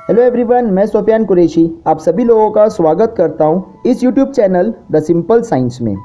Hello everyone, मैं सोफियान कुरैशी आप सभी लोगों का स्वागत करता हूं इस YouTube channel the simple science में।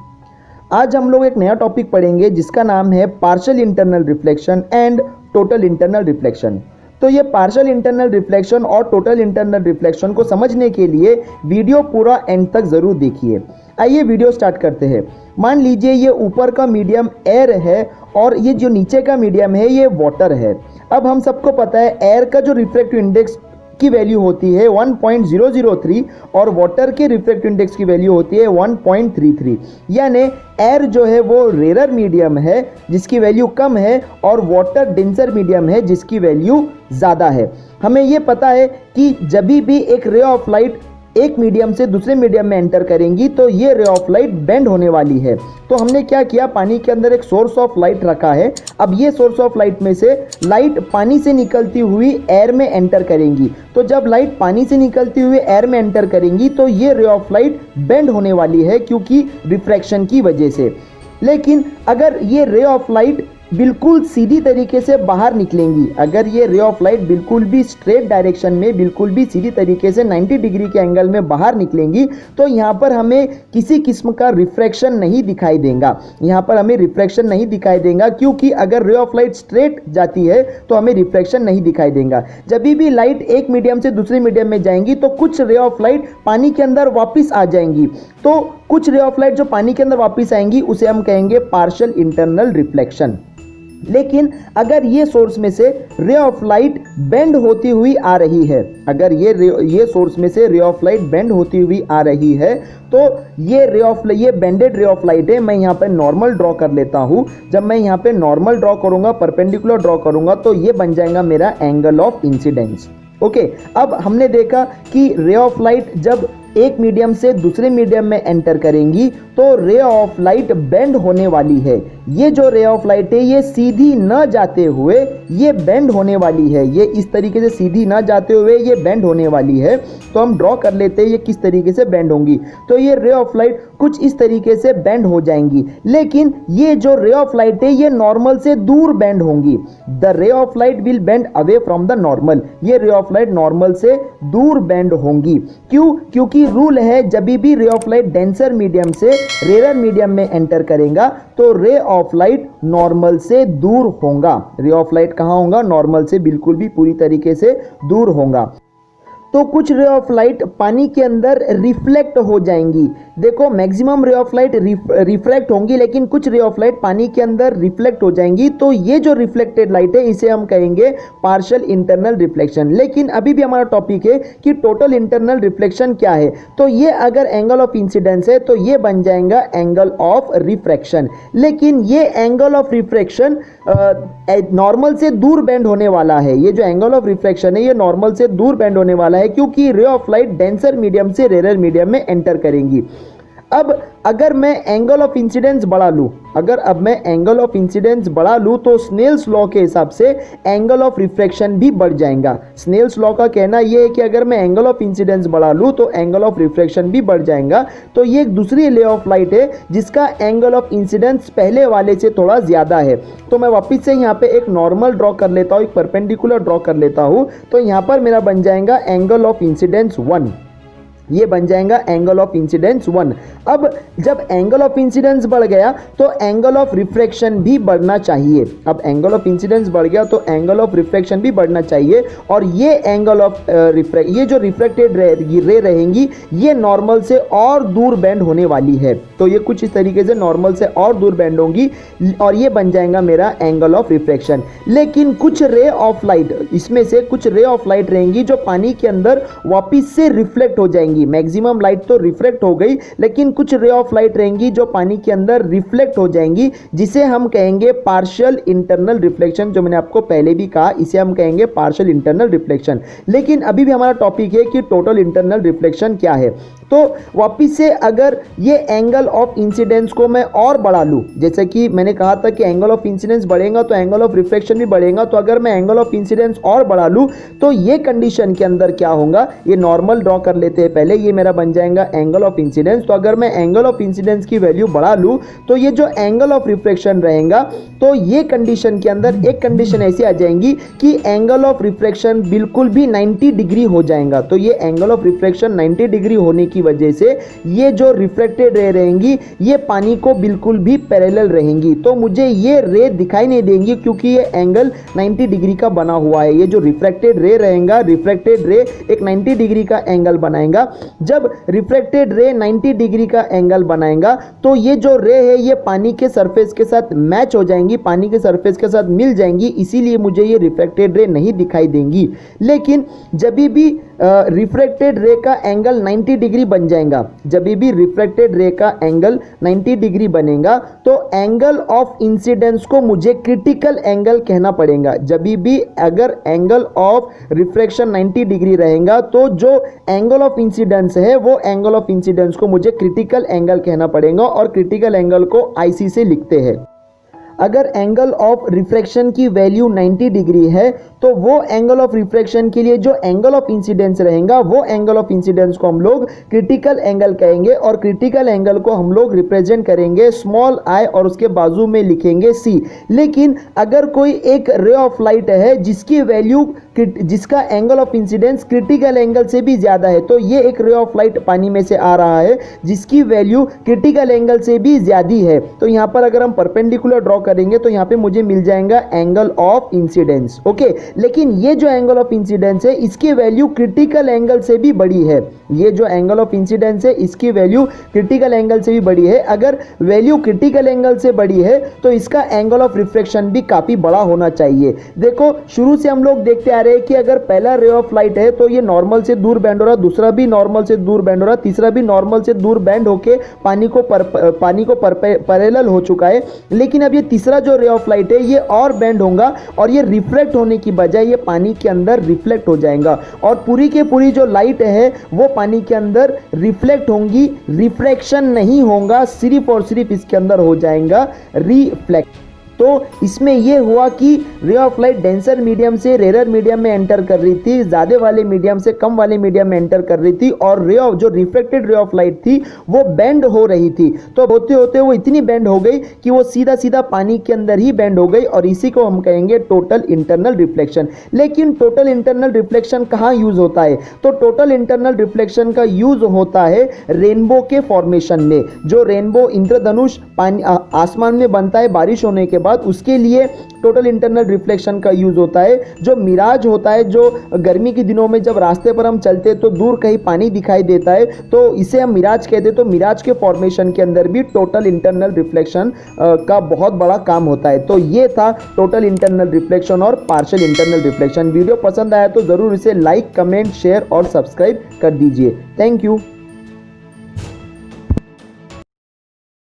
आज हम लोग एक नया टॉपिक पढ़ेंगे जिसका नाम है partial internal reflection and total internal reflection. तो ये पार्शियल इंटरनल रिफ्लेक्शन और टोटल इंटरनल रिफ्लेक्शन को समझने के लिए वीडियो पूरा एंड तक ज़रूर देखिए। आइए वीडियो स्टार्ट करते हैं। मान लीजिए ये ऊपर का मीडियम एयर है और ये जो नीचे का मीडियम है ये वाटर है। अब हम सबको पता है एयर का जो रिफ्रैक्टिव इंडेक्स की वैल्यू होती है 1.003 और वाटर के रिफ्रैक्टिव इंडेक्स की वैल्यू होती है 1.33। यानी एयर जो है वो रेयर मीडियम है जिसकी वैल्यू कम है और वाटर डेंसर मीडियम है जिसकी वैल्यू ज़्यादा है। हमें ये पता है कि जब भी एक रे ऑफ लाइट एक मीडियम से दूसरे मीडियम में एंटर करेंगी तो ये रे ऑफ लाइट बेंड होने वाली है। तो हमने क्या किया, पानी के अंदर एक सोर्स ऑफ लाइट रखा है। अब ये सोर्स ऑफ लाइट में से लाइट पानी से निकलती हुई एयर में एंटर करेंगी। तो जब लाइट पानी से निकलती हुई एयर में एंटर करेंगी तो ये रे ऑफ लाइट बेंड होने वाली है क्योंकि रिफ्रैक्शन की वजह से। लेकिन अगर ये रे ऑफ लाइट बिल्कुल सीधी तरीके से बाहर निकलेंगी, अगर ये रे ऑफ लाइट बिल्कुल भी स्ट्रेट डायरेक्शन में बिल्कुल भी सीधी तरीके से 90 डिग्री के एंगल में बाहर निकलेंगी तो यहाँ पर हमें किसी किस्म का रिफ्रैक्शन नहीं दिखाई देगा। यहाँ पर हमें रिफ्रैक्शन नहीं दिखाई देगा क्योंकि अगर रे ऑफ लाइट स्ट्रेट जाती है तो हमें रिफ्रैक्शन नहीं दिखाई देगा। जब भी लाइट एक मीडियम से दूसरे मीडियम में जाएंगी तो कुछ रे ऑफ लाइट पानी के अंदर वापस आ जाएंगी। तो कुछ रे ऑफ लाइट जो पानी के अंदर वापस आएंगी उसे हम कहेंगे पार्शियल इंटरनल रिफ्लेक्शन। लेकिन अगर ये सोर्स में से रे ऑफ लाइट बेंड होती हुई आ रही है, अगर ये सोर्स में से रे ऑफ लाइट बेंड होती हुई आ रही है तो ये बेंडेड रे ऑफ लाइट है। मैं यहाँ पे नॉर्मल ड्रॉ कर लेता हूँ। जब मैं यहाँ पे नॉर्मल ड्रॉ करूँगा, परपेंडिकुलर ड्रॉ करूँगा तो ये बन जाएगा मेरा एंगल ऑफ इंसिडेंस। ओके, अब हमने देखा कि रे ऑफ लाइट जब एक मीडियम से दूसरे मीडियम में एंटर करेंगी तो रे ऑफ लाइट बेंड होने वाली है। ये जो रे ऑफ लाइट है ये सीधी न जाते हुए ये बेंड होने वाली है। ये इस तरीके से सीधी न जाते हुए ये बेंड होने वाली है। तो हम ड्रॉ कर लेते हैं ये किस तरीके से बेंड होंगी। तो ये रे ऑफ लाइट कुछ इस तरीके से बेंड हो जाएंगी। लेकिन ये जो रे ऑफ लाइट है ये नॉर्मल से दूर बेंड होंगी। The ray of light will bend away from the normal. ये रे ऑफ लाइट नॉर्मल से दूर बेंड होंगी। क्यों? क्योंकि रूल है जब भी ray of light denser medium से रेयर मीडियम में एंटर करेगा तो रे ऑफ लाइट नॉर्मल से दूर होगा। रे ऑफ लाइट कहाँ होगा? नॉर्मल से बिल्कुल भी पूरी तरीके से दूर होगा। तो कुछ रे ऑफ लाइट पानी के अंदर रिफ्लेक्ट हो जाएंगी। देखो, maximum ray of light reflect होंगी लेकिन कुछ रे ऑफ लाइट पानी के अंदर रिफ्लेक्ट हो जाएंगी। तो ये जो रिफ्लेक्टेड लाइट है इसे हम कहेंगे पार्शियल इंटरनल रिफ्लेक्शन। लेकिन अभी भी हमारा टॉपिक है कि टोटल इंटरनल रिफ्लेक्शन क्या है। तो ये अगर एंगल ऑफ इंसिडेंस है तो ये बन जाएगा एंगल ऑफ रिफ्रैक्शन। लेकिन ये एंगल ऑफ रिफ्रैक्शन नॉर्मल से दूर बेंड होने वाला है। ये जो एंगल ऑफ रिफ्रैक्शन है ये नॉर्मल से दूर बेंड होने वाला है क्योंकि ray of light denser medium से रेयर मीडियम में एंटर करेंगी। अब अगर मैं एंगल ऑफ इंसिडेंस बढ़ा लूँ, तो स्नेल्स लॉ के हिसाब से एंगल ऑफ रिफ्रैक्शन भी बढ़ जाएगा। स्नेल्स लॉ का कहना यह है कि अगर मैं एंगल ऑफ इंसिडेंस बढ़ा लूँ तो एंगल ऑफ रिफ्रैक्शन भी बढ़ जाएगा। तो ये एक दूसरी रे ऑफ लाइट है जिसका एंगल ऑफ इंसिडेंस पहले वाले से थोड़ा ज़्यादा है। तो मैं वापस से यहाँ पे एक नॉर्मल ड्रॉ कर लेता हूँ, एक परपेंडिकुलर ड्रॉ कर लेता हूँ। तो यहाँ पर मेरा बन जाएगा एंगल ऑफ इंसिडेंस 1। ये बन जाएगा एंगल ऑफ इंसिडेंस 1। अब जब एंगल ऑफ इंसिडेंस बढ़ गया तो एंगल ऑफ रिफ्रैक्शन भी बढ़ना चाहिए। अब एंगल ऑफ इंसिडेंस बढ़ गया तो एंगल ऑफ रिफ्रैक्शन भी बढ़ना चाहिए। और ये एंगल ऑफ ये जो रिफ्रैक्टेड रे रहेंगी ये नॉर्मल से और दूर बेंड होने वाली है। तो ये कुछ इस तरीके से नॉर्मल से और दूर बेंड होंगी और ये बन जाएगा मेरा एंगल ऑफ रिफ्रैक्शन। लेकिन कुछ रे ऑफ लाइट, इसमें से कुछ रे ऑफ लाइट रहेंगी जो पानी के अंदर वापस से रिफ्लेक्ट हो जाएंगी। मैक्सिमम लाइट तो रिफ्लेक्ट हो गई लेकिन कुछ रे ऑफ लाइट रहेंगी जो पानी के अंदर रिफ्लेक्ट हो जाएंगी, जिसे हम कहेंगे पार्शियल इंटरनल रिफ्लेक्शन। जो मैंने आपको पहले भी कहा इसे हम कहेंगे पार्शियल इंटरनल रिफ्लेक्शन। लेकिन अभी भी हमारा टॉपिक है कि टोटल इंटरनल रिफ्लेक्शन क्या है। तो वापिस से अगर ये एंगल ऑफ इंसिडेंस को मैं और बढ़ा लूँ, जैसे कि मैंने कहा था कि एंगल ऑफ इंसिडेंस बढ़ेगा तो एंगल ऑफ रिफ्लेक्शन भी बढ़ेगा, तो अगर मैं एंगल ऑफ इंसिडेंस और बढ़ा लूँ तो ये कंडीशन के अंदर क्या होगा, ये नॉर्मल ड्रॉ कर लेते हैं पहले, ये मेरा बन जाएगा एंगल ऑफ इंसिडेंस। तो अगर मैं एंगल ऑफ इंसिडेंस की वैल्यू बढ़ा लूँ तो ये जो एंगल ऑफ रिफ्लेक्शन रहेगा, तो ये कंडीशन के अंदर एक कंडीशन ऐसी आ जाएंगी कि एंगल ऑफ रिफ्लेक्शन बिल्कुल भी 90 डिग्री हो जाएगा। तो ये एंगल ऑफ रिफ्लेक्शन 90 डिग्री होने की वजह से ये जो रिफ्लेक्टेड रे रहेंगी ये पानी को बिल्कुल भी पैरेलल रहेंगी, तो मुझे ये रे दिखाई नहीं देंगी क्योंकि ये एंगल 90 डिग्री का बना हुआ है। ये जो रिफ्लेक्टेड रे रहेगा, रिफ्लेक्टेड रे एक 90 डिग्री का एंगल बनाएगा। जब रिफ्लेक्टेड रे 90 डिग्री का एंगल बनाएगा तो ये जो रे है ये पानी के सरफेस के साथ मैच हो जाएंगी, पानी के सरफेस के साथ मिल जाएंगी, इसीलिए मुझे ये रिफ्लेक्टेड रे नहीं दिखाई देंगी। लेकिन जब भी रिफ्लेक्टेड रे का एंगल 90 डिग्री बन जाएगा, जब भी रिफ्लेक्टेड रे का एंगल 90 डिग्री बनेगा तो एंगल ऑफ इंसिडेंस को मुझे क्रिटिकल एंगल कहना पड़ेगा। जब भी अगर एंगल ऑफ रिफ्लेक्शन 90 डिग्री रहेगा तो जो एंगल ऑफ इंसिडेंस है वो एंगल ऑफ इंसिडेंस को मुझे क्रिटिकल एंगल कहना पड़ेगा, और क्रिटिकल एंगल को IC से लिखते हैं। अगर एंगल ऑफ रिफ्रैक्शन की वैल्यू 90 डिग्री है तो वो एंगल ऑफ रिफ्रैक्शन के लिए जो एंगल ऑफ इंसिडेंस रहेगा वो एंगल ऑफ इंसिडेंस को हम लोग क्रिटिकल एंगल कहेंगे, और क्रिटिकल एंगल को हम लोग रिप्रेजेंट करेंगे स्मॉल i और उसके बाजू में लिखेंगे c। लेकिन अगर कोई एक रे ऑफ लाइट है जिसकी वैल्यू जिसका angle of incidence critical angle से भी ज्यादा है, तो ये एक रे ऑफ लाइट पानी में से आ रहा है जिसकी वैल्यू क्रिटिकल एंगल से भी ज्यादा है, तो यहाँ पर अगर हम परपेंडिकुलर ड्रॉ करेंगे तो यहाँ पे मुझे मिल जाएगा एंगल ऑफ इंसिडेंस। ओके, लेकिन ये जो एंगल ऑफ इंसिडेंस है इसकी वैल्यू क्रिटिकल एंगल से भी बड़ी है। ये जो एंगल ऑफ इंसिडेंस है इसकी वैल्यू क्रिटिकल एंगल से भी बड़ी है। अगर वैल्यू क्रिटिकल एंगल से बड़ी है तो इसका एंगल ऑफ रिफ्लेक्शन भी काफी बड़ा होना चाहिए। देखो शुरू से हम लोग देखते आ रहे हैं कि अगर पहला रे ऑफ लाइट है तो ये नॉर्मल से दूर बेंड हो रहा, दूसरा भी नॉर्मल से दूर बेंड हो रहा, तीसरा भी नॉर्मल से दूर बेंड होके पानी को पैरेलल हो चुका है। लेकिन अब ये तीसरा जो रे ऑफ लाइट है ये और बेंड होगा और ये रिफ्लेक्ट होने की बजाय ये पानी के अंदर रिफ्लेक्ट हो जाएगा, और पूरी के पूरी जो लाइट है वो पानी के अंदर रिफ्लेक्ट होंगी, रिफ्रैक्शन नहीं होगा, सिर्फ और सिर्फ इसके अंदर हो जाएगा रिफ्लेक्ट। तो इसमें यह हुआ कि ray of light denser medium से रेयर मीडियम में एंटर कर रही थी, ज़्यादा वाले मीडियम से कम वाले मीडियम में एंटर कर रही थी, और रे ऑफ जो रिफ्लेक्टेड रे ऑफ लाइट थी वो बेंड हो रही थी। तो होते होते वो इतनी बेंड हो गई कि वो सीधा सीधा पानी के अंदर ही बेंड हो गई, और इसी को हम कहेंगे टोटल इंटरनल रिफ्लेक्शन। लेकिन टोटल इंटरनल रिफ्लेक्शन कहाँ यूज होता है? तो टोटल इंटरनल रिफ्लेक्शन का यूज होता है रेनबो के फॉर्मेशन में। जो रेनबो इंद्रधनुष पानी आसमान में बनता है बारिश होने के बाद, उसके लिए टोटल इंटरनल रिफ्लेक्शन का यूज होता है। जो मिराज होता है, जो गर्मी के दिनों में जब रास्ते पर हम चलते हैं तो दूर कहीं पानी दिखाई देता है, तो इसे हम मिराज कहते हैं। तो मिराज के फॉर्मेशन के अंदर भी टोटल इंटरनल रिफ्लेक्शन का बहुत बड़ा काम होता है। तो ये था टोटल इंटरनल रिफ्लेक्शन और पार्शियल इंटरनल रिफ्लेक्शन। वीडियो पसंद आया तो जरूर इसे लाइक, कमेंट, शेयर और सब्सक्राइब कर दीजिए। Thank you.